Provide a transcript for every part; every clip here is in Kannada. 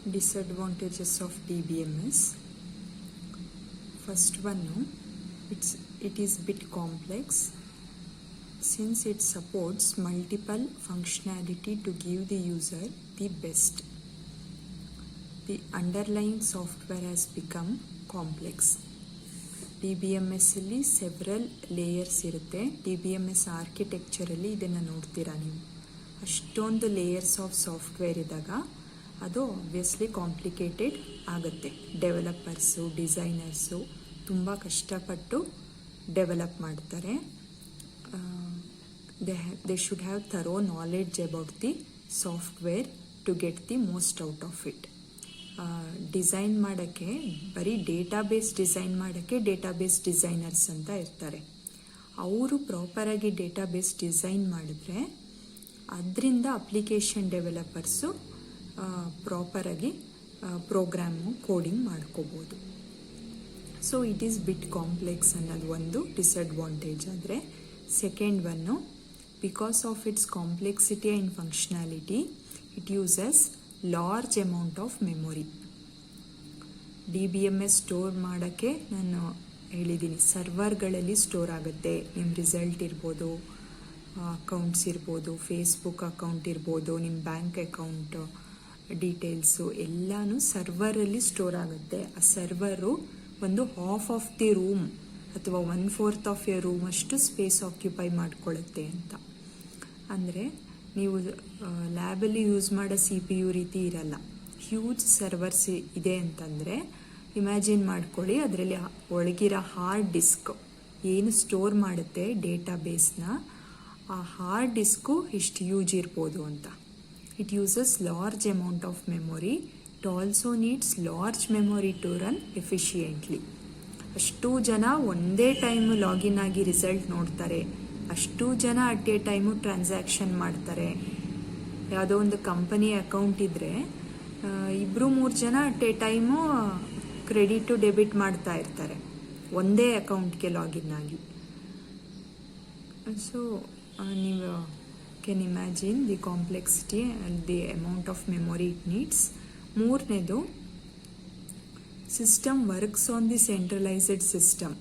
Disadvantages of DBMS. First one, it is bit complex since it supports multiple functionality to give the user the best. The underlying software has become complex. DBMS ಅಲ್ಲಿ ಸೆವ್ರಲ್ ಲೇಯರ್ಸ್ ಇರುತ್ತೆ. DBMS ಆರ್ಕಿಟೆಕ್ಚರಲ್ಲಿ ಇದನ್ನು ನೋಡ್ತೀರಾ ನೀವು. ಅಷ್ಟೊಂದು ಲೇಯರ್ಸ್ ಆಫ್ ಸಾಫ್ಟ್ವೇರ್ ಇದ್ದಾಗ ಅದು ಆಬ್ವಿಯಸ್ಲಿ ಕಾಂಪ್ಲಿಕೇಟೆಡ್ ಆಗುತ್ತೆ. ಡೆವಲಪರ್ಸು ಡಿಸೈನರ್ಸು ತುಂಬ ಕಷ್ಟಪಟ್ಟು ಡೆವಲಪ್ ಮಾಡ್ತಾರೆ. They should have thorough knowledge about the software to get the most out of it. Design ಮಾಡೋಕ್ಕೆ ಬರೀ ಡೇಟಾಬೇಸ್ ಡಿಸೈನ್ ಮಾಡೋಕ್ಕೆ ಡೇಟಾಬೇಸ್ ಡಿಸೈನರ್ಸ್ ಅಂತ ಇರ್ತಾರೆ. ಅವರು ಪ್ರಾಪರಾಗಿ ಡೇಟಾಬೇಸ್ ಡಿಸೈನ್ ಮಾಡಿದ್ರೆ ಅದರಿಂದ ಅಪ್ಲಿಕೇಶನ್ ಡೆವಲಪರ್ಸು ಪ್ರಾಪರಾಗಿ ಪ್ರೋಗ್ರಾಮು ಕೋಡಿಂಗ್ ಮಾಡ್ಕೋಬೋದು. So it is bit complex ಅನ್ನೋದು ಒಂದು ಡಿಸಡ್ವಾಂಟೇಜ್. ಆದರೆ second one, because of it's complexity and functionality it uses large amount of memory. DBMS store ಮಾಡೋಕ್ಕೆ ನಾನು ಹೇಳಿದ್ದೀನಿ, ಸರ್ವರ್ಗಳಲ್ಲಿ ಸ್ಟೋರ್ ಆಗುತ್ತೆ. ನಿಮ್ಮ ರಿಸಲ್ಟ್ ಇರ್ಬೋದು, ಅಕೌಂಟ್ಸ್ ಇರ್ಬೋದು, ಫೇಸ್ಬುಕ್ ಅಕೌಂಟ್ ಇರ್ಬೋದು, ನಿಮ್ಮ ಬ್ಯಾಂಕ್ ಅಕೌಂಟ್ ಡೀಟೇಲ್ಸು ಎಲ್ಲನೂ ಸರ್ವರಲ್ಲಿ ಸ್ಟೋರ್ ಆಗುತ್ತೆ. ಆ ಸರ್ವರು ಒಂದು ಹಾಫ್ ಆಫ್ ದಿ ರೂಮ್ ಅಥವಾ 1/4 ಆಫ್ ಎ ರೂಮ್ ಅಷ್ಟು ಸ್ಪೇಸ್ ಆಕ್ಯುಪೈ ಮಾಡ್ಕೊಳ್ಳುತ್ತೆ ಅಂತ. ಅಂದರೆ ನೀವು ಲ್ಯಾಬಲ್ಲಿ ಯೂಸ್ ಮಾಡೋ CPU ರೀತಿ ಇರಲ್ಲ. ಹ್ಯೂಜ್ ಸರ್ವರ್ಸ್ ಇದೆ ಅಂತಂದರೆ ಇಮ್ಯಾಜಿನ್ ಮಾಡ್ಕೊಳ್ಳಿ, ಅದರಲ್ಲಿ ಒಳಗಿರೋ ಹಾರ್ಡ್ ಡಿಸ್ಕ್ ಏನು ಸ್ಟೋರ್ ಮಾಡುತ್ತೆ ಡೇಟಾಬೇಸ್ನ, ಆ ಹಾರ್ಡ್ ಡಿಸ್ಕು ಎಷ್ಟು ಯೂಜ್ ಇರ್ಬೋದು ಅಂತ. It uses large amount of memory. It also needs large memory to run efficiently. ಅಷ್ಟು ಜನ ಒಂದೇ ಟೈಮು ಲಾಗಿನ್ ಆಗಿ ರಿಸಲ್ಟ್ ನೋಡ್ತಾರೆ, ಅಷ್ಟು ಜನ ಅಟ್ ಎ ಟೈಮು ಟ್ರಾನ್ಸಾಕ್ಷನ್ ಮಾಡ್ತಾರೆ. ಯಾವುದೋ ಒಂದು ಕಂಪನಿ ಅಕೌಂಟ್ ಇದ್ದರೆ 2-3 ಜನ at a time credit debit ಮಾಡ್ತಾ ಇರ್ತಾರೆ ಒಂದೇ ಅಕೌಂಟ್ಗೆ ಲಾಗಿನ್ ಆಗಿ. ಸೊ ನೀವು can imagine the complexity and the amount of memory it needs. ಮೂರನೇದು, system works on the centralised system.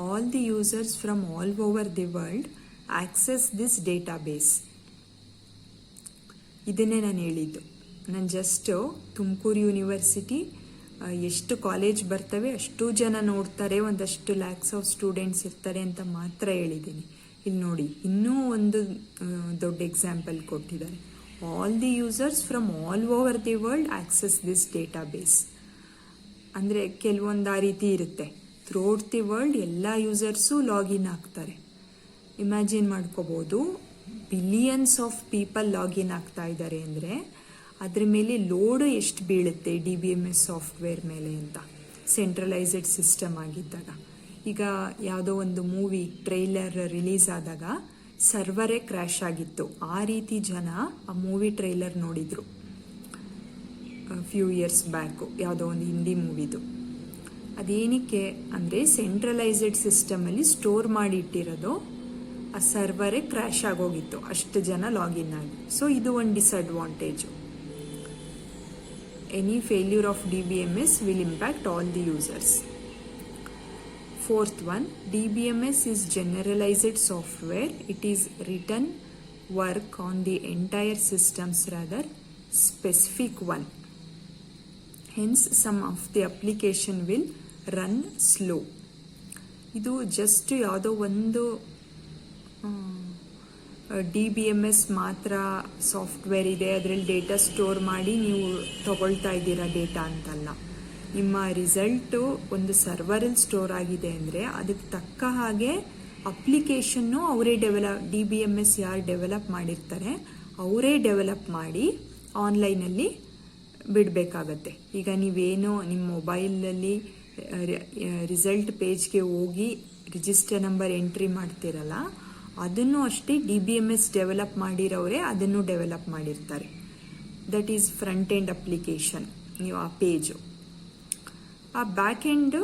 All the users from all over the world access this database. ಇದನ್ನೇ ನಾನು ಹೇಳಿದ್ದು. ನಾನು ಜಸ್ಟ್ ತುಮಕೂರು ಯೂನಿವರ್ಸಿಟಿ ಎಷ್ಟು ಕಾಲೇಜ್ ಬರ್ತವೆ ಅಷ್ಟು ಜನ ನೋಡ್ತಾರೆ, ಒಂದಷ್ಟು ಲ್ಯಾಕ್ಸ್ ಆಫ್ ಸ್ಟೂಡೆಂಟ್ಸ್ ಇರ್ತಾರೆ ಅಂತ ಮಾತ್ರ ಹೇಳಿದ್ದೀನಿ. ಇಲ್ಲಿ ನೋಡಿ, ಇನ್ನೂ ಒಂದು ದೊಡ್ಡ ಎಕ್ಸಾಂಪಲ್ ಕೊಟ್ಟಿದ್ದಾರೆ. All the users from all over the world access this database. ಅಂದರೆ ಕೆಲವೊಂದು ಆ ರೀತಿ ಇರುತ್ತೆ, ಥ್ರೂಔಟ್ ದಿ ವರ್ಲ್ಡ್ ಎಲ್ಲ ಯೂಸರ್ಸು ಲಾಗಿನ್ ಆಗ್ತಾರೆ. ಇಮ್ಯಾಜಿನ್ ಮಾಡ್ಕೋಬೋದು, ಬಿಲಿಯನ್ಸ್ ಆಫ್ ಪೀಪಲ್ ಲಾಗಿನ್ ಆಗ್ತಾ ಇದ್ದಾರೆ ಅಂದರೆ ಅದ್ರ ಮೇಲೆ ಲೋಡು ಎಷ್ಟು ಬೀಳುತ್ತೆ DBMS ಸಾಫ್ಟ್ವೇರ್ ಮೇಲೆ ಅಂತ, ಸೆಂಟ್ರಲೈಸ್ಡ್ ಸಿಸ್ಟಮ್ ಆಗಿದ್ದಾಗ. ಈಗ ಯಾವುದೋ ಒಂದು ಮೂವಿ ಟ್ರೈಲರ್ ರಿಲೀಸ್ ಆದಾಗ ಸರ್ವರೇ ಕ್ರ್ಯಾಶ್ ಆಗಿತ್ತು. ಆ ರೀತಿ ಜನ ಆ ಮೂವಿ ಟ್ರೈಲರ್ ನೋಡಿದ್ರು ಫ್ಯೂ ಇಯರ್ಸ್ ಬ್ಯಾಕು, ಯಾವುದೋ ಒಂದು ಹಿಂದಿ ಮೂವಿದು. ಅದೇನಕ್ಕೆ ಅಂದರೆ ಸೆಂಟ್ರಲೈಸ್ಡ್ ಸಿಸ್ಟಮಲ್ಲಿ ಸ್ಟೋರ್ ಮಾಡಿ ಇಟ್ಟಿರೋದು, ಆ ಸರ್ವರೇ ಕ್ರ್ಯಾಶ್ ಆಗೋಗಿತ್ತು ಅಷ್ಟು ಜನ ಲಾಗಿನ್ ಆಗಿ. ಸೊ ಇದು ಒಂದು disadvantage. Any failure of DBMS will impact all the users. Fourth one, DBMS is generalized software. It is written work on the entire systems rather specific one. Hence some of the application will run slow. ಇದು ಜಸ್ಟ್ ಯಾವುದೋ ಒಂದು DBMS ಮಾತ್ರ ಸಾಫ್ಟ್ವೇರ್ ಇದೆ, ಅದರಲ್ಲಿ ಡೇಟಾ ಸ್ಟೋರ್ ಮಾಡಿ ನೀವು ತಗೊಳ್ತಾ ಇದ್ದೀರಾ ಡೇಟಾ ಅಂತಲ್ಲ. ನಿಮ್ಮ ರಿಸಲ್ಟು ಒಂದು ಸರ್ವರಲ್ಲಿ ಸ್ಟೋರ್ ಆಗಿದೆ ಅಂದರೆ ಅದಕ್ಕೆ ತಕ್ಕ ಹಾಗೆ ಅಪ್ಲಿಕೇಶನ್ನು ಅವರೇ DBMS ಯಾರು ಡೆವಲಪ್ ಮಾಡಿರ್ತಾರೆ ಅವರೇ ಡೆವಲಪ್ ಮಾಡಿ ಆನ್ಲೈನಲ್ಲಿ ಬಿಡಬೇಕಾಗತ್ತೆ. ಈಗ ನೀವೇನೋ ನಿಮ್ಮ ಮೊಬೈಲಲ್ಲಿ ರಿಸಲ್ಟ್ ಪೇಜ್ಗೆ ಹೋಗಿ ರಿಜಿಸ್ಟರ್ ನಂಬರ್ ಎಂಟ್ರಿ ಮಾಡ್ತಿರಲ್ಲ, ಅದನ್ನು ಅಷ್ಟೇ DBMS ಡೆವಲಪ್ ಮಾಡಿರೋರೇ ಅದನ್ನು ಡೆವಲಪ್ ಮಾಡಿರ್ತಾರೆ. That is front end application, ನೀವು ಆ ಪೇಜು. ಆ ಬ್ಯಾಕ್ ಎಂಡ್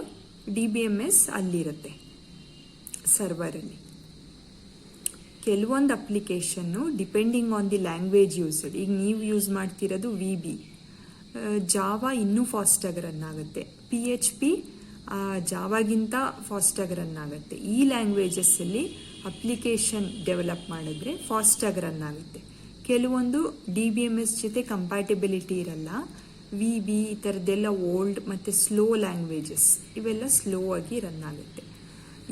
DBMS ಅಲ್ಲಿರುತ್ತೆ ಸರ್ವರಲ್ಲಿ. ಕೆಲವೊಂದು application depending on the language used. ಈಗ ನೀವು ಯೂಸ್ ಮಾಡ್ತಿರೋದು VB, ಜಾವಾ ಇನ್ನೂ ಫಾಸ್ಟಾಗಿ ರನ್ ಆಗುತ್ತೆ, PHP ಜಾವಾಗಿಂತ ಫಾಸ್ಟಾಗಿ ರನ್ ಆಗುತ್ತೆ. ಈ ಲ್ಯಾಂಗ್ವೇಜಸ್ಸಲ್ಲಿ ಅಪ್ಲಿಕೇಶನ್ ಡೆವಲಪ್ ಮಾಡಿದ್ರೆ ಫಾಸ್ಟಾಗಿ ರನ್ ಆಗುತ್ತೆ. ಕೆಲವೊಂದು DBMS ಜೊತೆ ಕಂಪ್ಯಾಟಿಬಿಲಿಟಿ ಇರಲ್ಲ. VB ಈ ಥರದ್ದೆಲ್ಲ ಓಲ್ಡ್ ಮತ್ತು ಸ್ಲೋ ಲ್ಯಾಂಗ್ವೇಜಸ್, ಇವೆಲ್ಲ ಸ್ಲೋ ಆಗಿ ರನ್ ಆಗುತ್ತೆ.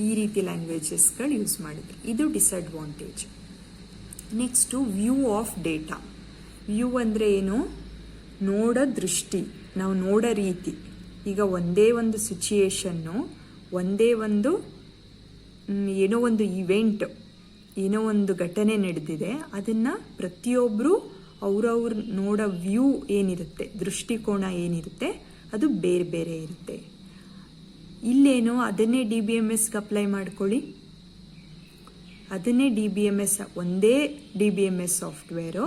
ಈ ರೀತಿ ಲ್ಯಾಂಗ್ವೇಜಸ್ಗಳು ಯೂಸ್ ಮಾಡಿದ್ರೆ ಇದು disadvantage. Next view of data. View ಅಂದರೆ ಏನು? ನೋಡೋ ದೃಷ್ಟಿ, ನಾವು ನೋಡೋ ರೀತಿ. ಈಗ ಒಂದೇ ಒಂದು ಸಿಚುಯೇಷನ್ನು, ಒಂದೇ ಒಂದು ಏನೋ ಒಂದು ಇವೆಂಟ್, ಏನೋ ಒಂದು ಘಟನೆ ನಡೆದಿದೆ, ಅದನ್ನು ಪ್ರತಿಯೊಬ್ಬರು ಅವ್ರವ್ರ ನೋಡೋ ವ್ಯೂ ಏನಿರುತ್ತೆ, ದೃಷ್ಟಿಕೋನ ಏನಿರುತ್ತೆ, ಅದು ಬೇರೆ ಬೇರೆ ಇರುತ್ತೆ. ಇಲ್ಲೇನೋ ಅದನ್ನೇ DBMSಗೆ ಅಪ್ಲೈ ಮಾಡ್ಕೊಳ್ಳಿ. ಅದನ್ನೇ DBMS, ಒಂದೇ DBMS ಸಾಫ್ಟ್ವೇರು.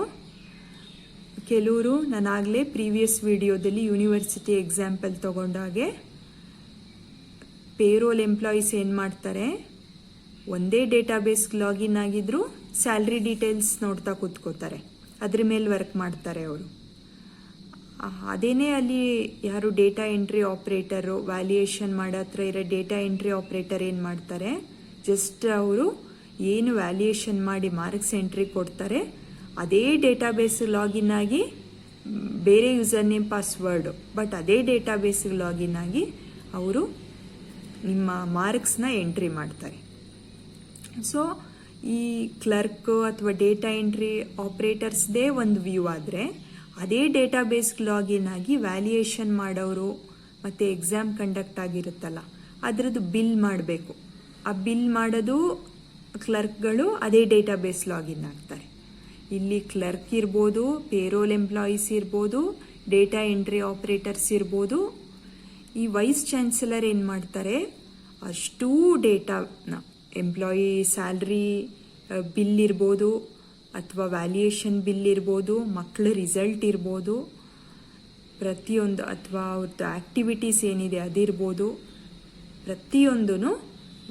ಕೆಲವರು ನಾನಾಗಲೇ ಪ್ರೀವಿಯಸ್ ವಿಡಿಯೋದಲ್ಲಿ ಯೂನಿವರ್ಸಿಟಿ ಎಕ್ಸಾಂಪಲ್ ತಗೊಂಡಾಗೆ ಪೇರೋಲ್ ಎಂಪ್ಲಾಯೀಸ್ ಏನು ಮಾಡ್ತಾರೆ, ಒಂದೇ ಡೇಟಾಬೇಸ್ಗೆ ಲಾಗಿನ್ ಆಗಿದ್ರು ಸ್ಯಾಲ್ರಿ ಡೀಟೇಲ್ಸ್ ನೋಡ್ತಾ ಕೂತ್ಕೋತಾರೆ, ಅದ್ರ ಮೇಲೆ ವರ್ಕ್ ಮಾಡ್ತಾರೆ ಅವರು. ಅದೇನೇ ಅಲ್ಲಿ ಯಾರು ಡೇಟಾ ಎಂಟ್ರಿ ಆಪ್ರೇಟರು, ವ್ಯಾಲ್ಯೂಯೇಷನ್ ಮಾಡೋ ಹತ್ರ ಇರೋ ಡೇಟಾ ಎಂಟ್ರಿ ಆಪ್ರೇಟರ್ ಏನು ಮಾಡ್ತಾರೆ, ಜಸ್ಟ್ ಅವರು ಏನು ವ್ಯಾಲ್ಯೂಯೇಷನ್ ಮಾಡಿ ಮಾರ್ಕ್ಸ್ ಎಂಟ್ರಿ ಕೊಡ್ತಾರೆ, ಅದೇ ಡೇಟಾಬೇಸ್ಗೆ ಲಾಗಿನ್ ಆಗಿ ಬೇರೆ ಯೂಸರ್ ನೇಮ್ ಪಾಸ್ವರ್ಡು, ಬಟ್ ಅದೇ ಡೇಟಾಬೇಸ್ಗೆ ಲಾಗಿನ್ ಆಗಿ ಅವರು ನಿಮ್ಮ ಮಾರ್ಕ್ಸ್ನ ಎಂಟ್ರಿ ಮಾಡ್ತಾರೆ. ಸೊ ಈ ಕ್ಲರ್ಕ್ ಅಥವಾ ಡೇಟಾ ಎಂಟ್ರಿ ಆಪ್ರೇಟರ್ಸ್ದೇ ಒಂದು ವ್ಯೂ ಆದರೆ, ಅದೇ ಡೇಟಾಬೇಸ್ಗೆ ಲಾಗಿನ್ ಆಗಿ ವ್ಯಾಲ್ಯೂಯೇಷನ್ ಮಾಡೋರು ಮತ್ತು ಎಕ್ಸಾಮ್ ಕಂಡಕ್ಟ್ ಆಗಿರುತ್ತಲ್ಲ ಅದರದ್ದು ಬಿಲ್ ಮಾಡಬೇಕು. ಆ ಬಿಲ್ ಮಾಡೋದು ಕ್ಲರ್ಕ್ಗಳು ಅದೇ ಡೇಟಾಬೇಸ್ ಲಾಗಿನ್ ಆಗ್ತಾರೆ. ಇಲ್ಲಿ ಕ್ಲರ್ಕ್ ಇರ್ಬೋದು, ಪೇರೋಲ್ ಎಂಪ್ಲಾಯೀಸ್ ಇರ್ಬೋದು, ಡೇಟಾ ಎಂಟ್ರಿ ಆಪ್ರೇಟರ್ಸ್ ಇರ್ಬೋದು. ಈ ವೈಸ್ ಚಾನ್ಸಲರ್ ಏನು ಮಾಡ್ತಾರೆ, ಅಷ್ಟೂ ಡೇಟಾನ, ಎಂಪ್ಲಾಯಿ ಸ್ಯಾಲ್ರಿ ಬಿಲ್ ಇರ್ಬೋದು, ಅಥವಾ ವ್ಯಾಲ್ಯೂಯೇಷನ್ ಬಿಲ್ ಇರ್ಬೋದು, ಮಕ್ಕಳ ರಿಸಲ್ಟ್ ಇರ್ಬೋದು, ಪ್ರತಿಯೊಂದು, ಅಥವಾ ಅವ್ರದ್ದು ಆ್ಯಕ್ಟಿವಿಟೀಸ್ ಏನಿದೆ ಅದಿರ್ಬೋದು, ಪ್ರತಿಯೊಂದೂ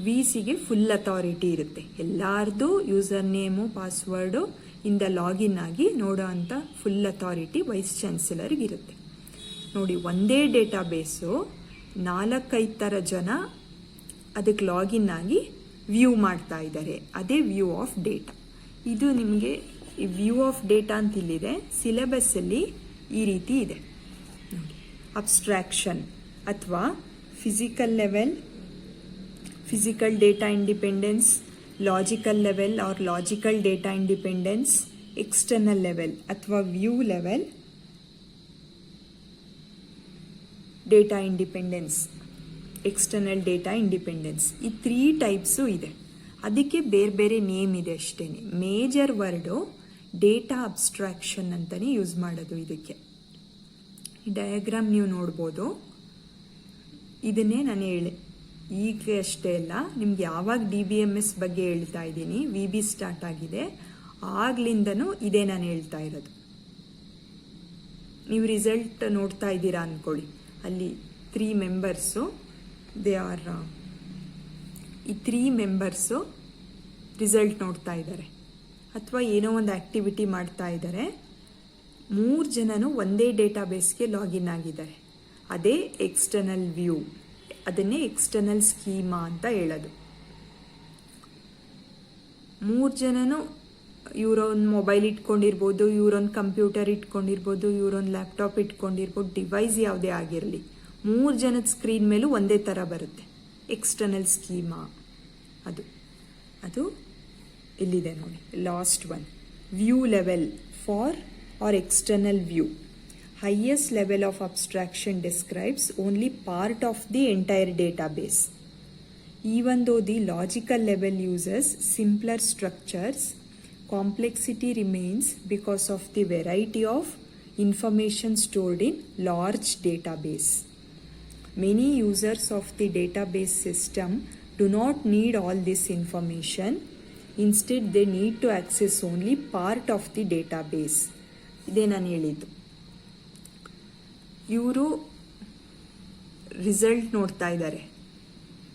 VCಗೆ ಫುಲ್ ಅಥಾರಿಟಿ ಇರುತ್ತೆ. ಎಲ್ಲರದ್ದು ಯೂಸರ್ ನೇಮು ಪಾಸ್ವರ್ಡು ಇಂದ ಲಾಗಿನ್ ಆಗಿ ನೋಡೋ ಅಂಥ ಫುಲ್ ಅಥಾರಿಟಿ ವೈಸ್ ಚಾನ್ಸಲರ್ಗಿರುತ್ತೆ. ನೋಡಿ, ಒಂದೇ ಡೇಟಾಬೇಸು 4-5 ಥರ ಜನ ಅದಕ್ಕೆ ಲಾಗಿನ್ ಆಗಿ ವ್ಯೂ ಮಾಡ್ತಾ ಇದ್ದಾರೆ. ಅದೇ ವ್ಯೂ ಆಫ್ ಡೇಟಾ. ಇದು ನಿಮಗೆ ವ್ಯೂ ಆಫ್ ಡೇಟಾ ಅಂತ ಇಲ್ಲಿದೆ. ಸಿಲೆಬಸ್ಸಲ್ಲಿ ಈ ರೀತಿ ಇದೆ ನೋಡಿ. ಅಬ್ಸ್ಟ್ರಾಕ್ಷನ್ ಅಥವಾ physical level, physical data independence, logical level or logical data independence, external level ಅಥವಾ view level data independence, external data independence. ಈ 3 ಟೈಪ್ಸು ಇದೆ. ಅದಕ್ಕೆ ಬೇರೆ ಬೇರೆ ನೇಮ್ ಇದೆ ಅಷ್ಟೇ. ಮೇಜರ್ ವರ್ಡು ಡೇಟಾ ಅಬ್ಸ್ಟ್ರಾಕ್ಷನ್ ಅಂತಲೇ ಯೂಸ್ ಮಾಡೋದು ಇದಕ್ಕೆ. ಈ ಡಯಾಗ್ರಾಮ್ ನೀವು ನೋಡ್ಬೋದು. ಇದನ್ನೇ ನಾನು ಹೇಳಿ ಈಗ ಅಷ್ಟೇ ಅಲ್ಲ, ನಿಮ್ಗೆ ಯಾವಾಗ DBMS ಬಗ್ಗೆ ಹೇಳ್ತಾ ಇದ್ದೀನಿ, VB ಸ್ಟಾರ್ಟ್ ಆಗಿದೆ ಆಗ್ಲಿಂದನೂ ಇದೇ ನಾನು ಹೇಳ್ತಾ ಇರೋದು. ನೀವು ರಿಸಲ್ಟ್ ನೋಡ್ತಾ ಇದ್ದೀರಾ ಅಂದ್ಕೊಳ್ಳಿ, ಅಲ್ಲಿ 3 ಮೆಂಬರ್ಸು ದೇ ಆರ್, ಈ 3 ಮೆಂಬರ್ಸು ರಿಸಲ್ಟ್ ನೋಡ್ತಾ ಇದ್ದಾರೆ ಅಥವಾ ಏನೋ ಒಂದು ಆ್ಯಕ್ಟಿವಿಟಿ ಮಾಡ್ತಾ ಇದ್ದಾರೆ. 3 ಜನನು ಒಂದೇ ಡೇಟಾಬೇಸ್ಗೆ ಲಾಗಿನ್ ಆಗಿದ್ದಾರೆ. ಅದೇ ಎಕ್ಸ್ಟರ್ನಲ್ ವ್ಯೂ, ಅದನ್ನೇ ಎಕ್ಸ್ಟರ್ನಲ್ ಸ್ಕೀಮಾ ಅಂತ ಹೇಳೋದು. 3 ಜನನು ಇವರೊಂದು ಮೊಬೈಲ್ ಇಟ್ಕೊಂಡಿರ್ಬೋದು, ಇವರೊಂದು ಕಂಪ್ಯೂಟರ್ ಇಟ್ಕೊಂಡಿರ್ಬೋದು, ಇವರೊಂದು ಲ್ಯಾಪ್ಟಾಪ್ ಇಟ್ಕೊಂಡಿರ್ಬೋದು, ಡಿವೈಸ್ ಯಾವುದೇ ಆಗಿರಲಿ, 3 ಜನದ ಸ್ಕ್ರೀನ್ ಮೇಲೂ ಒಂದೇ ಥರ ಬರುತ್ತೆ. ಎಕ್ಸ್ಟರ್ನಲ್ ಸ್ಕೀಮಾ ಅದು ಇಲ್ಲಿದೆ ನೋಡಿ. Last one view level for or external view. Highest level of abstraction describes only part of the entire database. Even though the logical level uses simpler structures, complexity remains because of the variety of information stored in large database. Many users of the database system do not need all this information. Instead, they need to access only part of the database. ಇದೇ ನಾನು ಹೇಳಿದ್ದು. ಇವರು ರಿಸಲ್ಟ್ ನೋಡ್ತಾ ಇದ್ದಾರೆ,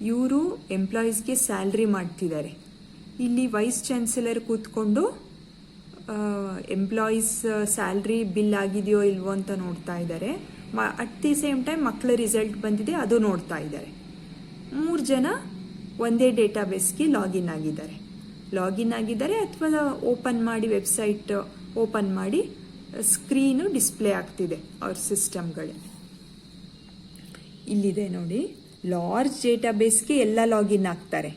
ಇವರು ಎಂಪ್ಲಾಯೀಸ್ಗೆ ಸ್ಯಾಲ್ರಿ ಮಾಡ್ತಿದ್ದಾರೆ. ಇಲ್ಲಿ ವೈಸ್ ಚಾನ್ಸಲರ್ ಕೂತ್ಕೊಂಡು ಎಂಪ್ಲಾಯೀಸ್ ಸ್ಯಾಲ್ರಿ ಬಿಲ್ ಆಗಿದೆಯೋ ಇಲ್ವೋ ಅಂತ ನೋಡ್ತಾ ಇದ್ದಾರೆ. ಅಟ್ ದಿ ಸೇಮ್ ಟೈಮ್ ಮಕ್ಕಳ ರಿಸಲ್ಟ್ ಬಂದಿದೆ ಅದು ನೋಡ್ತಾ ಇದ್ದಾರೆ. 3 ಜನ ಒಂದೇ ಡೇಟಾಬೇಸ್ಗೆ ಲಾಗಿನ್ ಆಗಿದ್ದಾರೆ ಅಥವಾ ಓಪನ್ ಮಾಡಿ ವೆಬ್ಸೈಟ್ ಓಪನ್ ಮಾಡಿ ಸ್ಕ್ರೀನು ಡಿಸ್ಪ್ಲೇ ಆಗ್ತಿದೆ ಅವ್ರ ಸಿಸ್ಟಮ್ಗಳು. ಇಲ್ಲಿದೆ ನೋಡಿ, ಲಾರ್ಜ್ ಡೇಟಾಬೇಸ್ಗೆ ಎಲ್ಲ ಲಾಗಿನ್ ಆಗ್ತಾರೆ.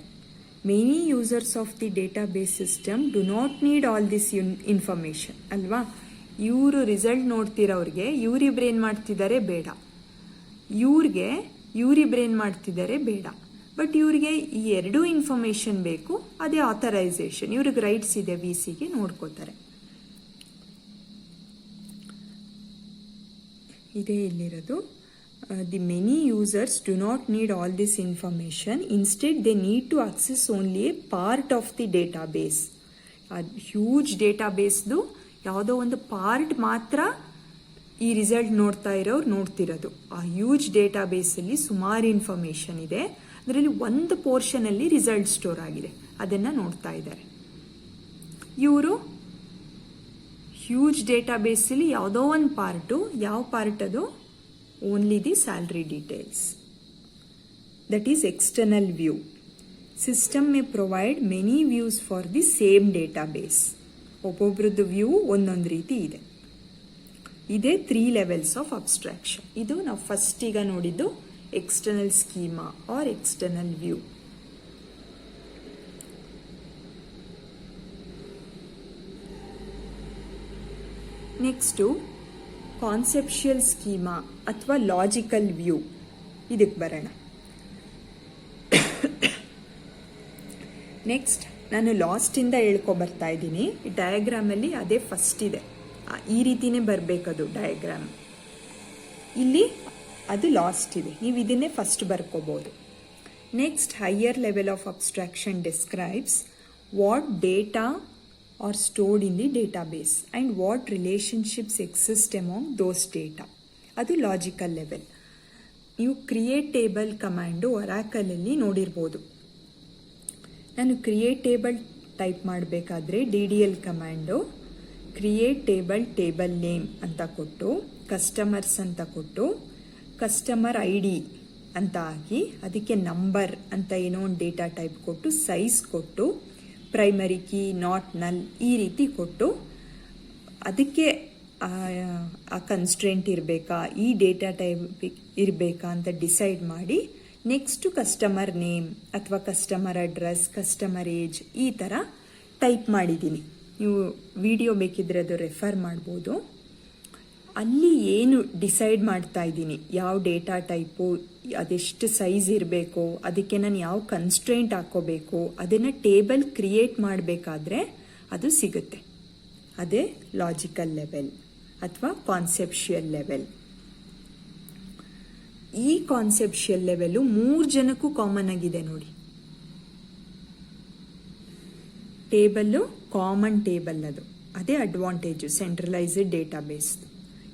Many users of the database system do not need all this information ಅಲ್ವಾ. ಇವರು ರಿಸಲ್ಟ್ ನೋಡ್ತಿರೋರಿಗೆ ಇವರಿಬ್ರೇನ್ ಮಾಡ್ತಿದ್ದಾರೆ ಬೇಡ, ಇವರಿಬ್ರೇನ್ ಮಾಡ್ತಿದ್ದಾರೆ ಬೇಡ. ಬಟ್ ಇವ್ರಿಗೆ ಈ 2 ಇನ್ಫಾರ್ಮೇಷನ್ ಬೇಕು, ಅದೇ ಆಥರೈಸೇಷನ್. ಇವ್ರಿಗೆ ರೈಟ್ಸ್ ಇದೆ, VCಗೆ ನೋಡ್ಕೋತಾರೆ. ಇದೇ ಇಲ್ಲಿರೋದು. The many users do not need all this information, instead they need to access only a part of the database. Huge ಡೇಟಾಬೇಸ್ದು ಯಾವುದೋ ಒಂದು ಪಾರ್ಟ್ ಮಾತ್ರ ಈ ರಿಸಲ್ಟ್ ನೋಡ್ತಿರೋದು. ಆ ಹ್ಯೂಜ್ ಡೇಟಾಬೇಸಲ್ಲಿ ಸುಮಾರು ಇನ್ಫಾರ್ಮೇಷನ್ ಇದೆ, ಅದರಲ್ಲಿ ಒಂದು ಪೋರ್ಷನಲ್ಲಿ ರಿಸಲ್ಟ್ ಸ್ಟೋರ್ ಆಗಿದೆ, ಅದನ್ನು ನೋಡ್ತಾ ಇದ್ದಾರೆ. ಇವರು ಹ್ಯೂಜ್ ಡೇಟಾಬೇಸಲ್ಲಿ ಯಾವುದೋ ಒಂದು ಪಾರ್ಟು, ಯಾವ ಪಾರ್ಟ್ ಅದು? Only the salary details. That is external view. System may provide many views for the same database. ಒಬ್ಬೊಬ್ರದ್ದು ವ್ಯೂ ಒಂದೊಂದು ರೀತಿ ಇದೆ. ಇದೇ 3 ಲೆವೆಲ್ಸ್ ಆಫ್ ಅಬ್ಸ್ಟ್ರಾಕ್ಷನ್. ಇದು ನಾವು ಫಸ್ಟ್ ಈಗ ನೋಡಿದ್ದು external schema or external view. Next to conceptual schema ಅಥವಾ logical view. ಇದಕ್ಕೆ ಬರೋಣ. ನೆಕ್ಸ್ಟ್ ನಾನು ಲಾಸ್ಟಿಂದ ಹೇಳ್ಕೊಬರ್ತಾ ಇದ್ದೀನಿ. ಈ ಡಯಾಗ್ರಾಮಲ್ಲಿ ಅದೇ ಫಸ್ಟ್ ಇದೆ, ಈ ರೀತಿನೇ ಬರಬೇಕದು ಡಯಾಗ್ರಾಮ್. ಇಲ್ಲಿ ಅದು ಲಾಸ್ಟ್ ಇದೆ, ನೀವು ಇದನ್ನೇ ಫಸ್ಟ್ ಬರ್ಕೋಬಹುದು. Next, higher level of abstraction describes what data are stored in the database and what relationships exist among those data. ಅದು ಲಾಜಿಕಲ್ ಲೆವೆಲ್. ನೀವು ಕ್ರಿಯೇಟ್ ಟೇಬಲ್ ಕಮಾಂಡು ಒರಾಕಲಲ್ಲಿ ನೋಡಿರ್ಬೋದು. ನಾನು ಕ್ರಿಯೇಟ್ ಟೇಬಲ್ ಟೈಪ್ ಮಾಡಬೇಕಾದ್ರೆ DDL command create table name ಅಂತ ಕೊಟ್ಟು, ಕಸ್ಟಮರ್ಸ್ ಅಂತ ಕೊಟ್ಟು, ಕಸ್ಟಮರ್ ID ಅಂತ ಹಾಕಿ, ಅದಕ್ಕೆ ನಂಬರ್ ಅಂತ ಏನೋ ಒಂದು ಡೇಟಾ ಟೈಪ್ ಕೊಟ್ಟು, ಸೈಜ್ ಕೊಟ್ಟು, ಪ್ರೈಮರಿ ಕೀ, ನಾಟ್ ನಲ್ ಈ ರೀತಿ ಕೊಟ್ಟು, ಅದಕ್ಕೆ ಆ ಕನ್ಸ್ಟ್ರೆಂಟ್ ಇರಬೇಕಾ, ಈ ಡೇಟಾ ಟೈಪ್ ಇರಬೇಕಾ ಅಂತ ಡಿಸೈಡ್ ಮಾಡಿ, ನೆಕ್ಸ್ಟು ಕಸ್ಟಮರ್ ನೇಮ್ ಅಥವಾ ಕಸ್ಟಮರ್ ಅಡ್ರೆಸ್, ಕಸ್ಟಮರ್ ಏಜ್ ಈ ಥರ ಟೈಪ್ ಮಾಡಿದ್ದೀನಿ. ನೀವು ವಿಡಿಯೋ ಬೇಕಿದ್ರೆ ಅದು ರೆಫರ್ ಮಾಡ್ಬೋದು. ಅಲ್ಲಿ ಏನು ಡಿಸೈಡ್ ಮಾಡ್ತಾ ಇದ್ದೀನಿ, ಯಾವ ಡೇಟಾ ಟೈಪು, ಅದೆಷ್ಟು ಸೈಜ್ ಇರಬೇಕು, ಅದಕ್ಕೆ ನಾನು ಯಾವ ಕನ್ಸ್ಟ್ರೆಂಟ್ ಹಾಕೋಬೇಕು, ಅದನ್ನು ಟೇಬಲ್ ಕ್ರಿಯೇಟ್ ಮಾಡಬೇಕಾದ್ರೆ ಅದು ಸಿಗುತ್ತೆ. ಅದೇ ಲಾಜಿಕಲ್ ಲೆವೆಲ್ ಅಥವಾ ಕಾನ್ಸೆಪ್ಷುಯಲ್ ಲೆವೆಲ್. ಈ ಕಾನ್ಸೆಪ್ಷುಯಲ್ ಲೆವೆಲು 3 ಜನಕ್ಕೂ ಕಾಮನ್ ಆಗಿದೆ ನೋಡಿ. ಟೇಬಲ್ಲು ಕಾಮನ್ ಟೇಬಲ್, ಅದು ಅದೇ ಅಡ್ವಾಂಟೇಜು ಸೆಂಟ್ರಲೈಸ್ಡ್ ಡೇಟಾಬೇಸ್.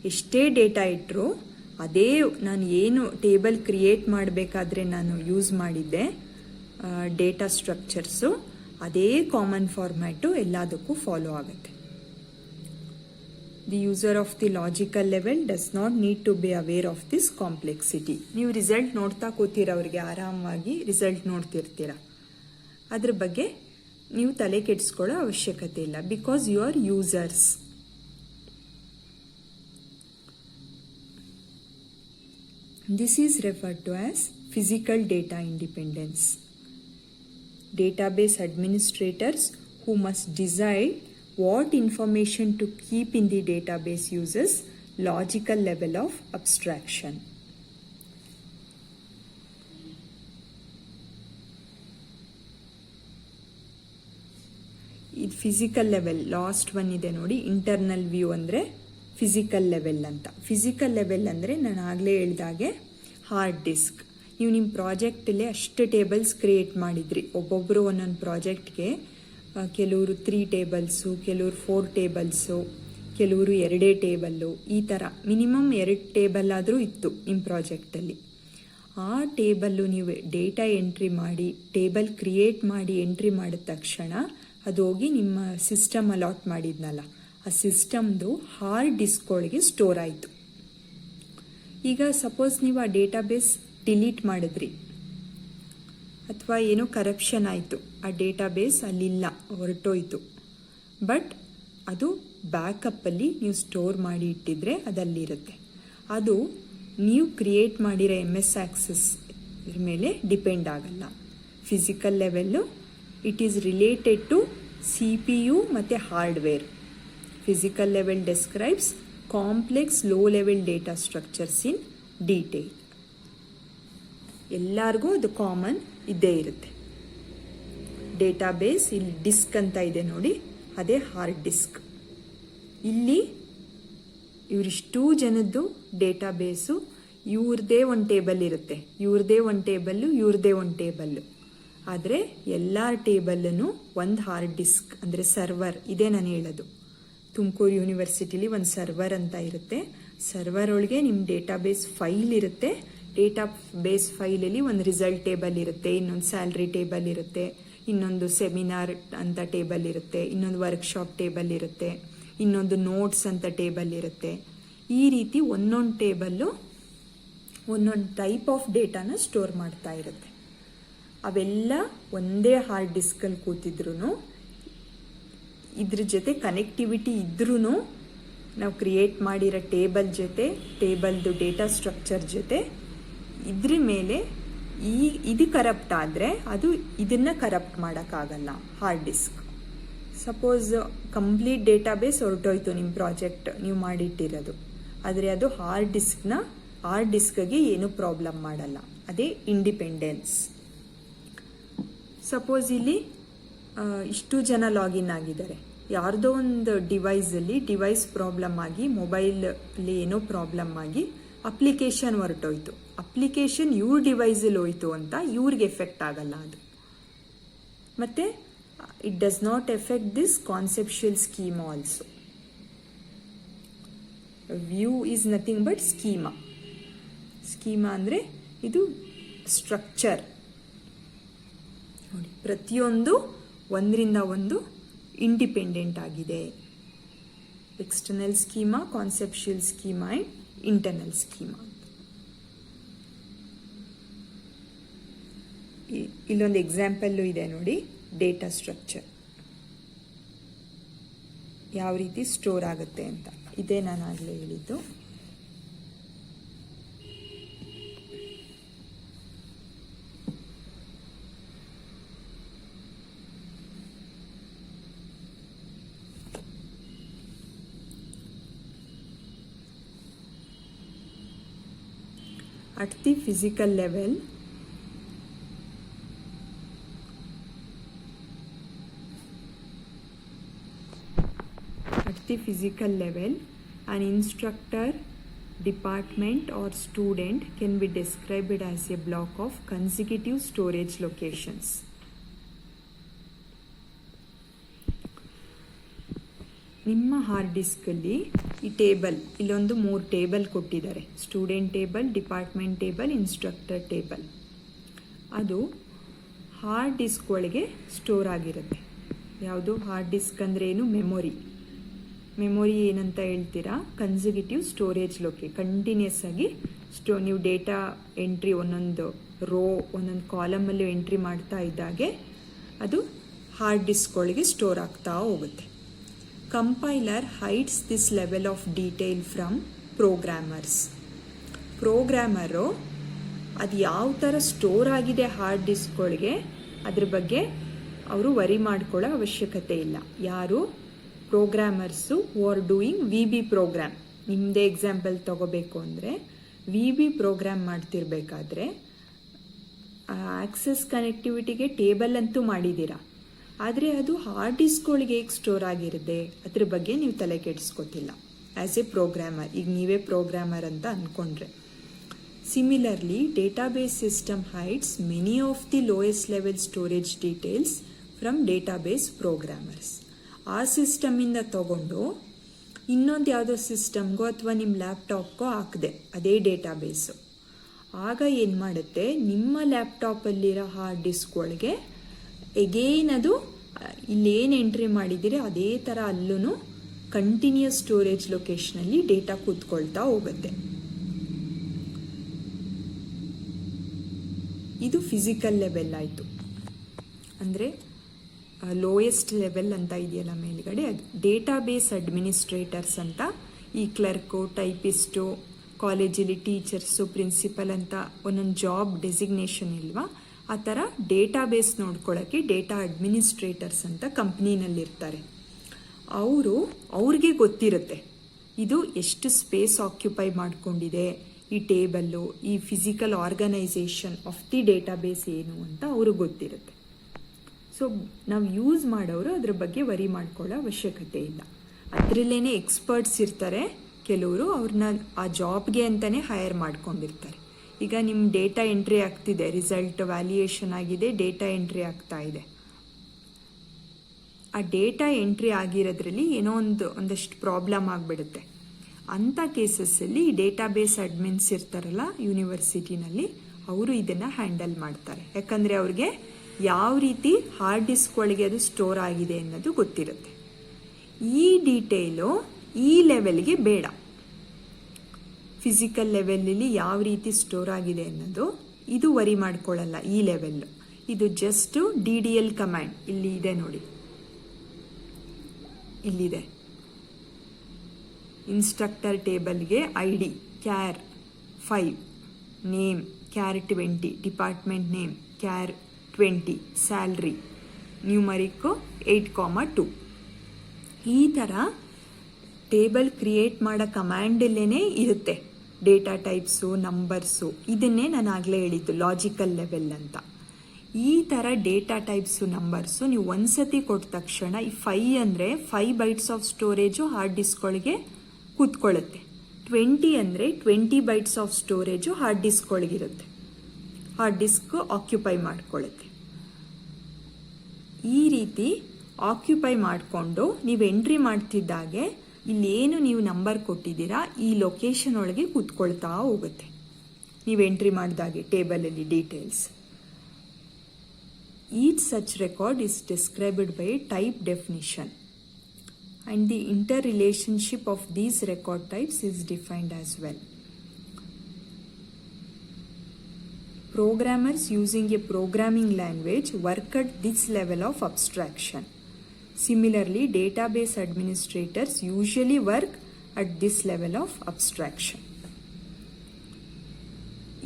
ಎಷ್ಟೇ ಡೇಟಾ ಇಟ್ಟರು ಅದೇ ನಾನು ಏನು ಟೇಬಲ್ ಕ್ರಿಯೇಟ್ ಮಾಡಬೇಕಾದ್ರೆ ನಾನು ಯೂಸ್ ಮಾಡಿದ್ದೆ ಡೇಟಾ ಸ್ಟ್ರಕ್ಚರ್ಸು, ಅದೇ ಕಾಮನ್ ಫಾರ್ಮ್ಯಾಟು ಎಲ್ಲದಕ್ಕೂ ಫಾಲೋ ಆಗುತ್ತೆ. The user of the logical level does not need to be aware of this complexity. ನೀವು ರಿಸಲ್ಟ್ ನೋಡ್ತಾ ಕೂತಿರೋರಿಗೆ ಆರಾಮಾಗಿ ರಿಸಲ್ಟ್ ನೋಡ್ತಿರ್ತೀರ, ಅದ್ರ ಬಗ್ಗೆ ನೀವು ತಲೆ ಕೆಡಿಸ್ಕೊಳ್ಳೋ ಅವಶ್ಯಕತೆ ಇಲ್ಲ. Because you are users. This is referred to as physical data independence. Database administrators who must decide what information to keep in the database uses logical level of abstraction. ಇದು ಫಿಸಿಕಲ್ ಲೆವೆಲ್ ಲಾಸ್ಟ್ ಒನ್ ಇದೆ ನೋಡಿ. ಇಂಟರ್ನಲ್ ವ್ಯೂ ಅಂದರೆ ಫಿಸಿಕಲ್ ಲೆವೆಲ್ ಅಂತ. ಫಿಸಿಕಲ್ ಲೆವೆಲ್ ಅಂದರೆ ನಾನು ಆಗಲೇ ಹೇಳಿದಾಗೆ ಹಾರ್ಡ್ ಡಿಸ್ಕ್. ನೀವು ನಿಮ್ಮ ಪ್ರಾಜೆಕ್ಟಲ್ಲೇ ಅಷ್ಟು ಟೇಬಲ್ಸ್ ಕ್ರಿಯೇಟ್ ಮಾಡಿದ್ರಿ, ಒಬ್ಬೊಬ್ಬರು ಒಂದೊಂದು ಪ್ರಾಜೆಕ್ಟ್ಗೆ ಕೆಲವರು 3 ಟೇಬಲ್ಸು, ಕೆಲವರು 4 ಟೇಬಲ್ಸು, ಕೆಲವರು 2 ಟೇಬಲ್ಲು, ಈ ಥರ ಮಿನಿಮಮ್ 2 ಟೇಬಲ್ ಆದರೂ ಇತ್ತು ನಿಮ್ಮ ಪ್ರಾಜೆಕ್ಟಲ್ಲಿ. ಆ ಟೇಬಲ್ಲು ನೀವು ಡೇಟಾ ಎಂಟ್ರಿ ಮಾಡಿ, ಟೇಬಲ್ ಕ್ರಿಯೇಟ್ ಮಾಡಿ ಎಂಟ್ರಿ ಮಾಡಿದ ತಕ್ಷಣ ಅದು ಹೋಗಿ ನಿಮ್ಮ ಸಿಸ್ಟಮ್ ಅಲಾಟ್ ಮಾಡಿದ್ನಲ್ಲ ಆ ಸಿಸ್ಟಮ್ದು ಹಾರ್ಡ್ ಡಿಸ್ಕ್ ಒಳಗೆ ಸ್ಟೋರ್ ಆಯಿತು. ಈಗ ಸಪೋಸ್ ನೀವು ಆ ಡೇಟಾಬೇಸ್ ಡಿಲೀಟ್ ಮಾಡಿದ್ರಿ ಅಥವಾ ಏನೋ ಕರಪ್ಷನ್ ಆಯಿತು, ಆ ಡೇಟಾಬೇಸ್ ಅಲ್ಲಿಲ್ಲ, ಹೊರಟೋಯ್ತು, ಬಟ್ ಅದು ಬ್ಯಾಕಪ್ಪಲ್ಲಿ ನೀವು ಸ್ಟೋರ್ ಮಾಡಿ ಇಟ್ಟಿದ್ರೆ ಅದಲ್ಲಿರುತ್ತೆ. ಅದು ನೀವು ಕ್ರಿಯೇಟ್ ಮಾಡಿರೋ MS ಆಕ್ಸೆಸ್ ಮೇಲೆ ಡಿಪೆಂಡ್ ಆಗಲ್ಲ. Physical level it is related to CPU ಮತ್ತು hardware. Physical level describes complex low level data structures in detail. ಎಲ್ಲರಿಗೂ ಅದು ಕಾಮನ್ ಇದ್ದೇ ಇರುತ್ತೆ. ಡೇಟಾಬೇಸ್ ಇಲ್ಲಿ ಡಿಸ್ಕ್ ಅಂತ ಇದೆ ನೋಡಿ, ಅದೇ ಹಾರ್ಡ್ ಡಿಸ್ಕ್. ಇಲ್ಲಿ ಇವರಿಷ್ಟೂ ಜನದ್ದು ಡೇಟಾಬೇಸು ಇವ್ರದ್ದೇ ಒಂದು ಟೇಬಲ್ ಇರುತ್ತೆ, ಇವ್ರದ್ದೇ ಒಂದು ಟೇಬಲ್ಲು, ಇವ್ರದ್ದೇ ಒಂದು ಟೇಬಲ್ಲು. ಆದರೆ ಎಲ್ಲರ ಟೇಬಲ್ಲೂ ಒಂದು ಹಾರ್ಡ್ ಡಿಸ್ಕ್ ಅಂದರೆ ಸರ್ವರ್ ಇದೆ. ನಾನು ಹೇಳೋದು ತುಮಕೂರು ಯೂನಿವರ್ಸಿಟಿಲಿ ಒಂದು ಸರ್ವರ್ ಅಂತ ಇರುತ್ತೆ. ಸರ್ವರ್ ಒಳಗೆ ನಿಮ್ಮ ಡೇಟಾಬೇಸ್ ಫೈಲ್ ಇರುತ್ತೆ. ಡೇಟಾಬೇಸ್ ಫೈಲಲ್ಲಿ ಒಂದು ರಿಸಲ್ಟ್ ಟೇಬಲ್ ಇರುತ್ತೆ, ಇನ್ನೊಂದು ಸ್ಯಾಲ್ರಿ ಟೇಬಲ್ ಇರುತ್ತೆ, ಇನ್ನೊಂದು ಸೆಮಿನಾರ್ ಅಂತ ಟೇಬಲ್ ಇರುತ್ತೆ, ಇನ್ನೊಂದು ವರ್ಕ್ಶಾಪ್ ಟೇಬಲ್ ಇರುತ್ತೆ, ಇನ್ನೊಂದು ನೋಟ್ಸ್ ಅಂತ ಟೇಬಲ್ ಇರುತ್ತೆ. ಈ ರೀತಿ ಒಂದೊಂದು ಟೇಬಲ್ಲು ಒಂದೊಂದು ಟೈಪ್ ಆಫ್ ಡೇಟಾನ ಸ್ಟೋರ್ ಮಾಡ್ತಾ ಇರುತ್ತೆ. ಅವೆಲ್ಲ ಒಂದೇ ಹಾರ್ಡ್ ಡಿಸ್ಕಲ್ಲಿ ಕೂತಿದ್ರು ಇದ್ರ ಜೊತೆ ಕನೆಕ್ಟಿವಿಟಿ ಇದ್ರೂ ನಾವು ಕ್ರಿಯೇಟ್ ಮಾಡಿರೋ ಟೇಬಲ್ ಜೊತೆ, ಟೇಬಲ್ದು ಡೇಟಾ ಸ್ಟ್ರಕ್ಚರ್ ಜೊತೆ ಇದ್ರ ಮೇಲೆ ಇದು ಕರಪ್ಟ್ ಆದರೆ ಅದು ಇದನ್ನು ಕರಪ್ಟ್ ಮಾಡೋಕ್ಕಾಗಲ್ಲ hard disk. Suppose complete database ಹೊರಟೋಯ್ತು ನಿಮ್ಮ ಪ್ರಾಜೆಕ್ಟ್ ನೀವು ಮಾಡಿಟ್ಟಿರೋದು, ಆದರೆ ಅದು ಹಾರ್ಡ್ ಡಿಸ್ಕ್ಗೆ ಏನೂ ಪ್ರಾಬ್ಲಮ್ ಮಾಡಲ್ಲ. ಅದೇ ಇಂಡಿಪೆಂಡೆನ್ಸ್. ಸಪೋಸ್ ಇಲ್ಲಿ ಇಷ್ಟು ಜನ ಲಾಗಿನ್ ಆಗಿದ್ದಾರೆ, ಯಾರ್ದೋ ಒಂದು ಡಿವೈಸ್ ಪ್ರಾಬ್ಲಮ್ ಆಗಿ, ಮೊಬೈಲಲ್ಲಿ ಏನೋ ಪ್ರಾಬ್ಲಮ್ ಆಗಿ ಅಪ್ಲಿಕೇಶನ್ ಹೊರಟೋಯ್ತು. ಅಪ್ಲಿಕೇಶನ್ ಇವ್ರ ಡಿವೈಸಲ್ಲಿ ಹೋಯ್ತು ಅಂತ ಇವ್ರಿಗೆ ಎಫೆಕ್ಟ್ ಆಗಲ್ಲ ಅದು. ಮತ್ತು it does not affect this conceptual schema also. View is nothing but schema. Schema ಅಂದರೆ ಇದು ಸ್ಟ್ರಕ್ಚರ್ ನೋಡಿ, ಪ್ರತಿಯೊಂದು ಒಂದರಿಂದ ಒಂದು ಇಂಡಿಪೆಂಡೆಂಟ್ ಆಗಿದೆ. External schema, conceptual schema and internal schema. ಇಲ್ಲೊಂದು ಎಕ್ಸಾಂಪಲ್ಲು ಇದೆ ನೋಡಿ, ಡೇಟಾ ಸ್ಟ್ರಕ್ಚರ್ ಯಾವ ರೀತಿ ಸ್ಟೋರ್ ಆಗುತ್ತೆ ಅಂತ. ಇದೇ ನಾನು ಆಗಲೇ ಹೇಳಿದ್ದು. At the physical level, an instructor, department or student can be described as a block of consecutive storage locations. ನಿಮ್ಮ ಹಾರ್ಡ್ ಡಿಸ್ಕಲ್ಲಿ ಈ ಟೇಬಲ್, ಇಲ್ಲೊಂದು 3 ಟೇಬಲ್ ಕೊಟ್ಟಿದ್ದಾರೆ, student table, department table, instructor table. ಅದು ಹಾರ್ಡ್ ಡಿಸ್ಕ್ ಒಳಗೆ ಸ್ಟೋರ್ ಆಗಿರುತ್ತೆ. ಯಾವುದು ಹಾರ್ಡ್ ಡಿಸ್ಕ್ ಅಂದರೆ ಏನು? ಮೆಮೊರಿ ಏನಂತ ಹೇಳ್ತೀರಾ? ಕನ್ಸಿಕ್ಯೂಟಿವ್ ಸ್ಟೋರೇಜ್ ಕಂಟಿನ್ಯೂಸ್ ಆಗಿ ನೀವು ಡೇಟಾ ಎಂಟ್ರಿ ಒಂದೊಂದು ರೋ, ಒಂದೊಂದು ಕಾಲಮಲ್ಲಿ ಎಂಟ್ರಿ ಮಾಡ್ತಾ ಇದ್ದಾಗೆ ಅದು ಹಾರ್ಡ್ ಡಿಸ್ಕ್ ಒಳಗೆ ಸ್ಟೋರ್ ಆಗ್ತಾ ಹೋಗುತ್ತೆ. Compiler hides this level of detail from programmer ಅದು ಯಾವ ಥರ ಸ್ಟೋರ್ ಆಗಿದೆ ಹಾರ್ಡ್ ಡಿಸ್ಕ್ ಒಳಗೆ ಅದ್ರ ಬಗ್ಗೆ ಅವರು ವರಿ ಮಾಡ್ಕೊಳ್ಳೋ ಅವಶ್ಯಕತೆ ಇಲ್ಲ. ಯಾರು? Programmers who are doing VB program. ನಿಮ್ಮದೇ ಎಕ್ಸಾಂಪಲ್ ತಗೋಬೇಕು ಅಂದರೆ VB ಪ್ರೋಗ್ರಾಮ್ ಮಾಡ್ತಿರ್ಬೇಕಾದ್ರೆ ಆಕ್ಸೆಸ್ ಕನೆಕ್ಟಿವಿಟಿಗೆ ಟೇಬಲ್ ಅಂತೂ ಮಾಡಿದ್ದೀರಾ, ಆದರೆ ಅದು ಹಾರ್ಡ್ ಡಿಸ್ಕ್ಗಳಿಗೆ ಹೇಗೆ ಸ್ಟೋರ್ ಆಗಿರುತ್ತೆ ಅದ್ರ ಬಗ್ಗೆ ನೀವು ತಲೆ ಕೆಡಿಸ್ಕೋತಿಲ್ಲ ಆ್ಯಸ್ ಎ ಪ್ರೋಗ್ರಾಮರ್. ಈಗ ನೀವೇ ಪ್ರೋಗ್ರಾಮರ್ ಅಂತ ಅಂದ್ಕೊಂಡ್ರೆ. Similarly database system hides many of the lowest level storage details from database programmers. ಆ ಸಿಸ್ಟಮಿಂದ ತಗೊಂಡು ಇನ್ನೊಂದು ಯಾವುದೋ ಸಿಸ್ಟಮ್ಗೋ ಅಥವಾ ನಿಮ್ಮ ಲ್ಯಾಪ್ಟಾಪ್ಗೋ ಹಾಕಿದೆ ಅದೇ ಡೇಟಾಬೇಸು. ಆಗ ಏನು ಮಾಡುತ್ತೆ, ನಿಮ್ಮ ಲ್ಯಾಪ್ಟಾಪಲ್ಲಿರೋ ಹಾರ್ಡ್ ಡಿಸ್ಕ್ ಒಳಗೆ ಎಗೇನ್ ಅದು ಇಲ್ಲೇನು ಎಂಟ್ರಿ ಮಾಡಿದ್ದೀರಿ ಅದೇ ಥರ ಅಲ್ಲೂ ಕಂಟಿನ್ಯೂಸ್ ಸ್ಟೋರೇಜ್ ಲೊಕೇಶನಲ್ಲಿ ಡೇಟಾ ಕೂತ್ಕೊಳ್ತಾ ಹೋಗುತ್ತೆ. ಇದು ಫಿಸಿಕಲ್ ಲೆವೆಲ್ ಆಯಿತು. ಅಂದರೆ ಲೋಯೆಸ್ಟ್ ಲೆವೆಲ್ ಅಂತ ಇದೆಯಲ್ಲ ಮೇಲ್ಗಡೆ, ಅದು ಡೇಟಾಬೇಸ್ ಅಡ್ಮಿನಿಸ್ಟ್ರೇಟರ್ಸ್ ಅಂತ. ಈ ಕ್ಲರ್ಕು, ಟೈಪಿಸ್ಟು, ಕಾಲೇಜಲ್ಲಿ ಟೀಚರ್ಸು, ಪ್ರಿನ್ಸಿಪಲ್ ಅಂತ ಒಂದೊಂದು ಜಾಬ್ ಡೆಸಿಗ್ನೇಷನ್ ಇಲ್ವಾ, ಆ ಥರ ಡೇಟಾಬೇಸ್ ನೋಡ್ಕೊಳ್ಳೋಕ್ಕೆ ಡೇಟಾ ಅಡ್ಮಿನಿಸ್ಟ್ರೇಟರ್ಸ್ ಅಂತ ಕಂಪ್ನಿನಲ್ಲಿರ್ತಾರೆ. ಅವ್ರಿಗೆ ಗೊತ್ತಿರುತ್ತೆ ಇದು ಎಷ್ಟು ಸ್ಪೇಸ್ ಆಕ್ಯುಪೈ ಮಾಡ್ಕೊಂಡಿದೆ, ಈ ಟೇಬಲ್ಲು, ಈ physical organisation of the database ಏನು ಅಂತ ಅವ್ರಿಗೆ ಗೊತ್ತಿರುತ್ತೆ. ಸೊ ನಾವು ಯೂಸ್ ಮಾಡೋರು ಅದ್ರ ಬಗ್ಗೆ ವರಿ ಮಾಡ್ಕೊಳ್ಳೋ ಅವಶ್ಯಕತೆ ಇಲ್ಲ. ಅದರಲ್ಲೇ ಎಕ್ಸ್ಪರ್ಟ್ಸ್ ಇರ್ತಾರೆ ಕೆಲವರು, ಅವ್ರನ್ನ ಆ ಜಾಬ್ಗೆ ಅಂತಲೇ ಹೈರ್ ಮಾಡ್ಕೊಂಡಿರ್ತಾರೆ. ಈಗ ನಿಮ್ಮ ಡೇಟಾ ಎಂಟ್ರಿ ಆಗ್ತಿದೆ, ರಿಸಲ್ಟ್ ವ್ಯಾಲ್ಯೂಯೇಷನ್ ಆಗಿದೆ, ಡೇಟಾ ಎಂಟ್ರಿ ಆಗ್ತಾ ಇದೆ. ಆ ಡೇಟಾ ಎಂಟ್ರಿ ಆಗಿರೋದ್ರಲ್ಲಿ ಏನೋ ಒಂದಷ್ಟು ಪ್ರಾಬ್ಲಮ್ ಆಗಿಬಿಡುತ್ತೆ. ಅಂಥ ಕೇಸಸ್ಸಲ್ಲಿ ಈ ಡೇಟಾಬೇಸ್ ಅಡ್ಮಿನ್ಸ್ ಇರ್ತಾರಲ್ಲ ಯೂನಿವರ್ಸಿಟಿನಲ್ಲಿ, ಅವರು ಇದನ್ನು ಹ್ಯಾಂಡಲ್ ಮಾಡ್ತಾರೆ. ಯಾಕಂದರೆ ಅವ್ರಿಗೆ ಯಾವ ರೀತಿ ಹಾರ್ಡ್ ಡಿಸ್ಕ್ ಒಳಗೆ ಅದು ಸ್ಟೋರ್ ಆಗಿದೆ ಅನ್ನೋದು ಗೊತ್ತಿರುತ್ತೆ. ಈ ಡೀಟೇಲು ಈ ಲೆವೆಲ್ಗೆ ಬೇಡ. ಫಿಸಿಕಲ್ ಲೆವೆಲಲ್ಲಿ ಯಾವ ರೀತಿ ಸ್ಟೋರ್ ಆಗಿದೆ ಅನ್ನೋದು ಇದು ವರಿ ಮಾಡ್ಕೊಳ್ಳಲ್ಲ ಈ ಲೆವೆಲ್ಲು. ಇದು ಜಸ್ಟು DDL ಕಮ್ಯಾಂಡ್ ಇಲ್ಲಿ ಇದೆ ನೋಡಿ, ಇಲ್ಲಿದೆ. ಇನ್ಸ್ಟ್ರಕ್ಟರ್ ಟೇಬಲ್ಗೆ ID CHAR 5, name CHAR 20, department name CHAR 20, salary numeric 8,2. ಈ ಥರ ಟೇಬಲ್ ಕ್ರಿಯೇಟ್ ಮಾಡೋ ಕಮ್ಯಾಂಡಲ್ಲೇ ಇರುತ್ತೆ ಡೇಟಾ ಟೈಪ್ಸು, ನಂಬರ್ಸು. ಇದನ್ನೇ ನಾನು ಆಗಲೇ ಹೇಳಿದ್ದು ಲಾಜಿಕಲ್ ಲೆವೆಲ್ ಅಂತ. ಈ ಥರ ಡೇಟಾ ಟೈಪ್ಸು, ನಂಬರ್ಸು ನೀವು ಒಂದ್ಸತಿ ಕೊಟ್ಟ ತಕ್ಷಣ ಈ 5 ಅಂದರೆ 5 bytes of storage hard disk ಒಳಗೆ ಕೂತ್ಕೊಳ್ಳುತ್ತೆ. 20 ಅಂದರೆ 20 bytes of storage hard disk ಒಳಗಿರುತ್ತೆ, ಹಾರ್ಡ್ ಡಿಸ್ಕ್ ಆಕ್ಯುಪೈ ಮಾಡ್ಕೊಳ್ಳುತ್ತೆ. ಈ ರೀತಿ ಆಕ್ಯುಪೈ ಮಾಡಿಕೊಂಡು ನೀವು ಎಂಟ್ರಿ ಮಾಡ್ತಿದ್ದಾಗೆ ಇಲ್ಲೇನು ನೀವು ನಂಬರ್ ಕೊಟ್ಟಿದ್ದೀರಾ ಈ ಲೊಕೇಶನ್ ಒಳಗೆ ಕೂತ್ಕೊಳ್ತಾ ಹೋಗುತ್ತೆ ನೀವು ಎಂಟ್ರಿ ಮಾಡಿದಾಗೆ ಟೇಬಲಲ್ಲಿ details. Each such record is described by type definition and the interrelationship of these record types is defined as well. Programmers using a programming language work at this level of abstraction. Similarly, database administrators usually work at this level of abstraction.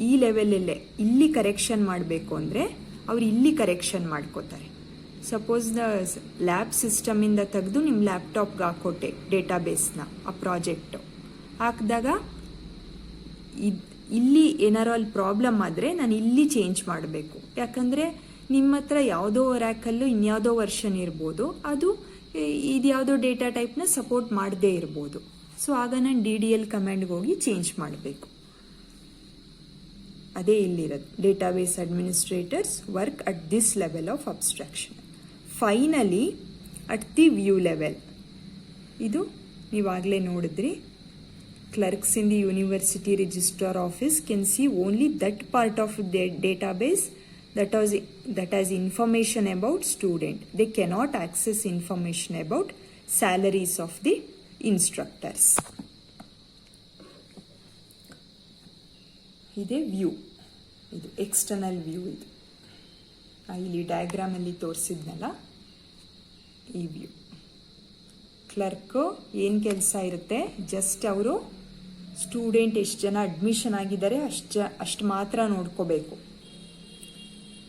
ಈ ಲೆವೆಲಲ್ಲೇ ಇಲ್ಲಿ ಕರೆಕ್ಷನ್ ಮಾಡಬೇಕು ಅಂದರೆ ಅವ್ರು ಇಲ್ಲಿ ಕರೆಕ್ಷನ್ ಮಾಡ್ಕೋತಾರೆ. ಸಪೋಸ್ ದ ಲ್ಯಾಬ್ ಸಿಸ್ಟಮಿಂದ ತೆಗೆದು ನಿಮ್ಮ ಲ್ಯಾಪ್ಟಾಪ್ಗೆ ಹಾಕೊಟ್ಟೆ ಡೇಟಾಬೇಸ್ನ ಆ ಪ್ರಾಜೆಕ್ಟು ಹಾಕಿದಾಗ ಇಲ್ಲಿ ಏನಾರು ಅಲ್ಲಿ ಪ್ರಾಬ್ಲಮ್ ಆದರೆ ನಾನು ಇಲ್ಲಿ ಚೇಂಜ್ ಮಾಡಬೇಕು. ಯಾಕಂದರೆ ನಿಮ್ಮ ಹತ್ರ ಯಾವುದೋ ರ್ಯಾಕಲ್ಲೂ ಇನ್ಯಾವುದೋ ವರ್ಷನ್ ಇರ್ಬೋದು, ಅದು ಇದ್ಯಾವುದೋ ಡೇಟಾ ಟೈಪ್ನ ಸಪೋರ್ಟ್ ಮಾಡದೇ ಇರ್ಬೋದು. ಸೊ ಆಗ ನಾನು DDL ಕಮ್ಯಾಂಡ್ಗೆ ಹೋಗಿ ಚೇಂಜ್ ಮಾಡಬೇಕು. ಅದೇ ಇಲ್ಲಿರೋದು database administrators work at this level of abstraction. Finally at the view level, ಇದು ನೀವಾಗಲೇ ನೋಡಿದ್ರಿ, clerks in the university registrar office can see only that part of the database that has information about student. They cannot access information about salaries of the instructors. ಇದೆ ವ್ಯೂ, ಇದು ಎಕ್ಸ್ಟರ್ನಲ್ ವ್ಯೂ. ಇದು ಇಲ್ಲಿ ಡಯಾಗ್ರಾಮಲ್ಲಿ ತೋರಿಸಿದ್ನಲ್ಲ ಈ ವ್ಯೂ. ಕ್ಲರ್ಕು ಏನು ಕೆಲಸ ಇರುತ್ತೆ, ಜಸ್ಟ್ ಅವರು ಸ್ಟೂಡೆಂಟ್ ಎಷ್ಟು ಜನ ಅಡ್ಮಿಷನ್ ಆಗಿದ್ದಾರೆ ಅಷ್ಟು ಮಾತ್ರ ನೋಡ್ಕೋಬೇಕು.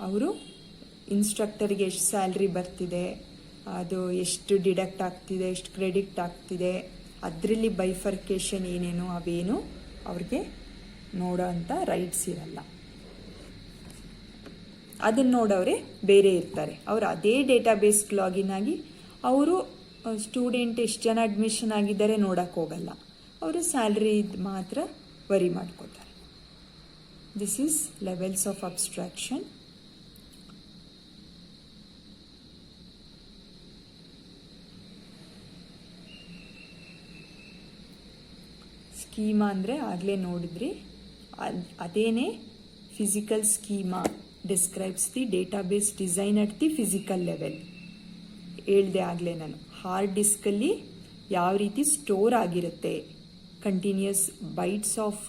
ಅವರು ಇನ್ಸ್ಟ್ರಕ್ಟರ್ಗೆ ಎಷ್ಟು ಸ್ಯಾಲ್ರಿ ಬರ್ತಿದೆ, ಅದು ಎಷ್ಟು ಡಿಡಕ್ಟ್ ಆಗ್ತಿದೆ, ಎಷ್ಟು ಕ್ರೆಡಿಟ್ ಆಗ್ತಿದೆ, ಅದರಲ್ಲಿ ಬೈಫರ್ಕೇಷನ್ ಏನೇನೋ ಅವೇನು ಅವ್ರಿಗೆ ನೋಡೋ ಅಂಥ ರೈಟ್ಸ್ ಇರಲ್ಲ. ಅದನ್ನು ನೋಡೋರೆ ಬೇರೆ ಇರ್ತಾರೆ. ಅವರು ಅದೇ ಡೇಟಾಬೇಸ್ ಲಾಗಿನ್ ಆಗಿ ಅವರು ಸ್ಟೂಡೆಂಟ್ ಎಷ್ಟು ಜನ ಅಡ್ಮಿಷನ್ ಆಗಿದ್ದಾರೆ ನೋಡೋಕ್ಕೆ ಹೋಗಲ್ಲ, ಅವರು ಸ್ಯಾಲ್ರಿ ಮಾತ್ರ ವರಿ ಮಾಡ್ಕೋತಾರೆ. This is levels of abstraction. Schema ಅಂದರೆ ಆಗಲೇ ನೋಡಿದ್ರಿ, ಅದೇನೇ physical schema describes the database design at the physical level. ಹೇಳ್ದೆ ಆಗಲೇ ನಾನು, ಹಾರ್ಡ್ ಡಿಸ್ಕಲ್ಲಿ ಯಾವ ರೀತಿ ಸ್ಟೋರ್ ಆಗಿರುತ್ತೆ, continuous bytes of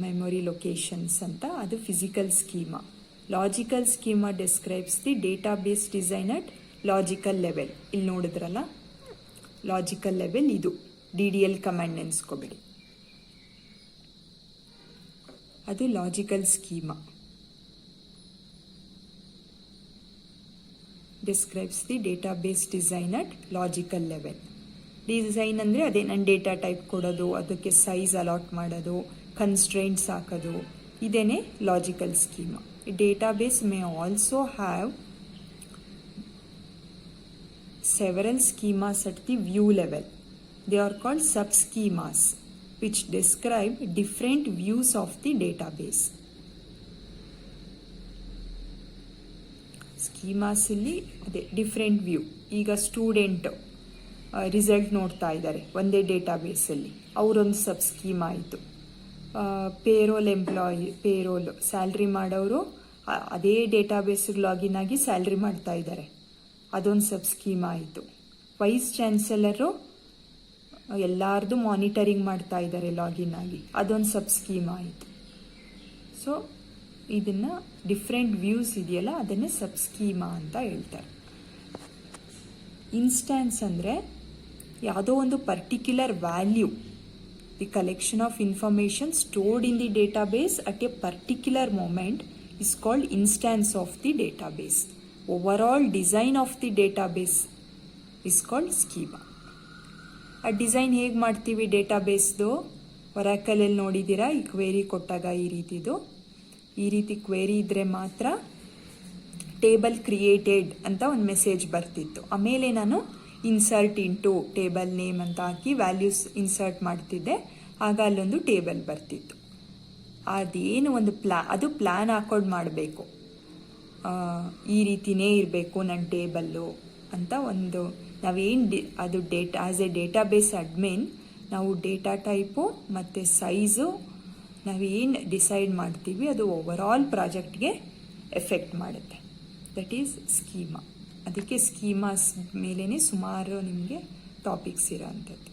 memory locations ಅಂತ, ಅದು physical schema. Logical schema describes the database design at logical level. ಇಲ್ಲಿ ನೋಡಿದ್ರಲ್ಲ, ಲಾಜಿಕಲ್ ಲೆವೆಲ್ ಇದು, DDL ಕಮಾಂಡ್ ನೆನೆಸ್ಕೋಬೇಡಿ, ಅದು logical schema. Describes the database design at logical level. Design ಅಂದರೆ ಅದೇ ನನ್ನ ಡೇಟಾ ಟೈಪ್ ಕೊಡೋದು, ಅದಕ್ಕೆ ಸೈಜ್ ಅಲಾಟ್ ಮಾಡೋದು, ಕನ್ಸ್ಟ್ರೈಂಟ್ಸ್ ಹಾಕೋದು, ಇದೇನೆ logical schema. Database May also have several schemas at the view level. They are called sub-schemas, which describe different views of the database. Schemas ಇಲ್ಲಿ ಅದೇ ಡಿಫ್ರೆಂಟ್ ವ್ಯೂ. ಈಗ ಸ್ಟೂಡೆಂಟ್ ರಿಸಲ್ಟ್ ನೋಡ್ತಾ ಇದ್ದಾರೆ ಒಂದೇ ಡೇಟಾಬೇಸಲ್ಲಿ, ಅವರೊಂದು ಸಬ್ ಸ್ಕೀಮ್ ಆಯಿತು. ಪೇರೋಲ್ ಪೇರೋಲ್ ಸ್ಯಾಲ್ರಿ ಮಾಡೋರು ಅದೇ ಡೇಟಾಬೇಸಿಗೆ ಲಾಗಿನ್ ಆಗಿ ಸ್ಯಾಲ್ರಿ ಮಾಡ್ತಾ ಇದ್ದಾರೆ, ಅದೊಂದು ಸಬ್ ಸ್ಕೀಮ್ ಆಯಿತು. ವೈಸ್ ಚಾನ್ಸಲರು ಎಲ್ಲರದು ಮಾನಿಟರಿಂಗ್ ಮಾಡ್ತಾ ಇದ್ದಾರೆ ಲಾಗಿನ್ ಆಗಿ, ಅದೊಂದು ಸಬ್ ಸ್ಕೀಮ್ ಆಯಿತು. ಸೊ ಇದನ್ನು ಡಿಫ್ರೆಂಟ್ ವ್ಯೂಸ್ ಇದೆಯಲ್ಲ, ಅದನ್ನೇ ಸಬ್ ಸ್ಕೀಮಾ ಅಂತ ಹೇಳ್ತಾರೆ. ಇನ್ಸ್ಟ್ಯಾನ್ಸ್ ಅಂದರೆ ಯಾವುದೋ ಒಂದು particular value, the collection of information stored in the database at A particular moment is called instance of the database. Overall design of the database is called schema. ಆ ಡಿಸೈನ್ ಹೇಗೆ ಮಾಡ್ತೀವಿ ಡೇಟಾಬೇಸ್ದು? ಒರಾಕಲಲ್ಲಿ ನೋಡಿದ್ದೀರಾ, ಈ ಕ್ವೇರಿ ಕೊಟ್ಟಾಗ ಈ ರೀತಿ ಕ್ವೇರಿ ಇದ್ದರೆ ಮಾತ್ರ ಟೇಬಲ್ ಕ್ರಿಯೇಟೆಡ್ ಅಂತ ಒಂದು ಮೆಸೇಜ್ ಬರ್ತಿತ್ತು. ಆಮೇಲೆ ನಾನು ಇನ್ಸರ್ಟ್ ಇಂಟು ಟೇಬಲ್ ನೇಮ್ ಅಂತ ಹಾಕಿ ವ್ಯಾಲ್ಯೂಸ್ ಇನ್ಸರ್ಟ್ ಮಾಡ್ತಿದ್ದೆ, ಆಗ ಅಲ್ಲೊಂದು ಟೇಬಲ್ ಬರ್ತಿತ್ತು. ಅದೇನು ಒಂದು ಅದು ಪ್ಲ್ಯಾನ್ ಹಾಕೊಂಡು ಮಾಡಬೇಕು, ಈ ರೀತಿನೇ ಇರಬೇಕು ನನ್ನ ಟೇಬಲ್ಲು ಅಂತ ಒಂದು ನಾವೇನು ಅದು ಆ್ಯಸ್ ಎ ಡೇಟಾಬೇಸ್ ಅಡ್ಮಿನ್ ನಾವು ಡೇಟಾ ಟೈಪು ಮತ್ತು ಸೈಜು ನಾವೇನು ಡಿಸೈಡ್ ಮಾಡ್ತೀವಿ ಅದು ಓವರಾಲ್ ಪ್ರಾಜೆಕ್ಟ್ಗೆ ಎಫೆಕ್ಟ್ ಮಾಡುತ್ತೆ. That is schema. ಅದಕ್ಕೆ ಸ್ಕೀಮಾಸ್ ಮೇಲೇ ಸುಮಾರು ನಿಮಗೆ ಟಾಪಿಕ್ಸ್ ಇರೋ ಅಂಥದ್ದು.